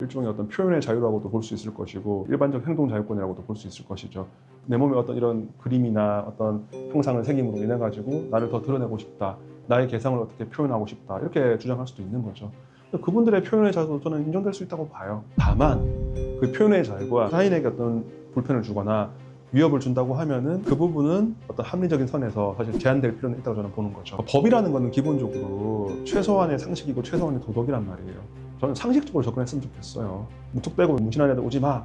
일종의 어떤 표현의 자유라고도 볼 수 있을 것이고 일반적 행동 자유권이라고도 볼 수 있을 것이죠. 내 몸에 어떤 이런 그림이나 어떤 형상을 새김으로 인해 가지고 나를 더 드러내고 싶다, 나의 개성을 어떻게 표현하고 싶다, 이렇게 주장할 수도 있는 거죠. 그분들의 표현의 자유도 저는 인정될 수 있다고 봐요. 다만 그 표현의 자유가 타인에게 어떤 불편을 주거나 위협을 준다고 하면은 그 부분은 어떤 합리적인 선에서 사실 제한될 필요는 있다고 저는 보는 거죠. 법이라는 거는 기본적으로 최소한의 상식이고 최소한의 도덕이란 말이에요. 저는 상식적으로 접근했으면 좋겠어요. 무턱대고 문신한 애들 오지 마,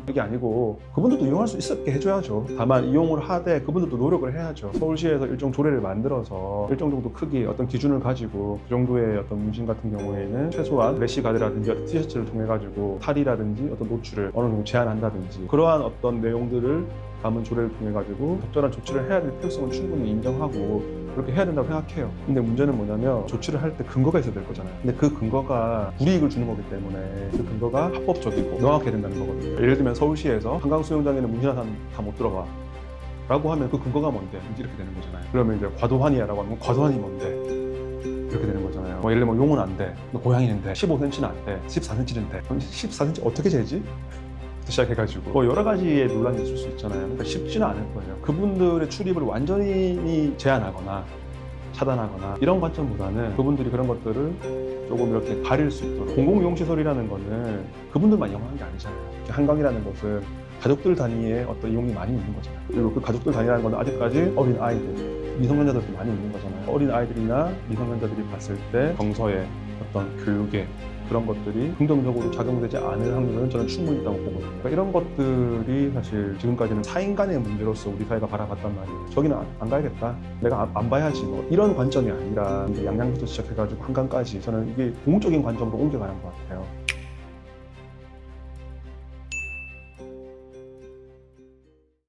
이게 아니고 그분들도 이용할 수 있게 해줘야죠. 다만 이용을 하되 그분들도 노력을 해야죠. 서울시에서 일정 조례를 만들어서 일정 정도 크기 어떤 기준을 가지고 그 정도의 어떤 문신 같은 경우에는 최소한 래시가드라든지 어떤 티셔츠를 통해 가지고 탈이라든지 어떤 노출을 어느 정도 제한한다든지 그러한 어떤 내용들을 담은 조례를 통해 가지고 적절한 조치를 해야 될 필요성은 충분히 인정하고 그렇게 해야 된다고 생각해요. 근데 문제는 뭐냐면 조치를 할 때 근거가 있어야 될 거잖아요. 근데 그 근거가 불이익을 주는 거기 때문에 그 근거가 합법적이고 명확해야 된다는 거거든요. 예를 들면 서울시에서 한강 수영장에는 문신한 사람 다 못 들어가 라고 하면 그 근거가 뭔데? 이렇게 되는 거잖아요. 그러면 이제 과도환이야 라고 하면 과도환이 뭔데? 이렇게 되는 거잖아요. 예를 들면 용은 안 돼, 고양이인데 15cm는 안 돼, 14cm는 돼. 그럼 14cm 어떻게 재지? 시작해가지고 여러 가지의 논란이 있을 수 있잖아요. 그러니까 쉽지는 않을 거예요. 그분들의 출입을 완전히 제한하거나 차단하거나 이런 관점보다는 그분들이 그런 것들을 조금 이렇게 가릴 수 있도록 공공이용시설이라는 거는 그분들만 이용하는 게 아니잖아요. 한강이라는 것은 가족들 단위의 어떤 이용이 많이 있는 거잖아요. 그리고 그 가족들 단위라는 건 아직까지 어린 아이들, 미성년자들도 많이 있는 거잖아요. 어린 아이들이나 미성년자들이 봤을 때 정서의 어떤 교육에 그런 것들이 긍정적으로 작용되지 않을 확률은 저는 충분히 있다고 보거든요. 그러니까 이런 것들이 사실 지금까지는 사인 간의 문제로서 우리 사회가 바라봤단 말이에요. 저기는 안 가야겠다, 내가 안 봐야지, 뭐 이런 관점이 아니라 양양부터 시작해가지고 한강까지 저는 이게 공적인 관점으로 옮겨가는 것 같아요.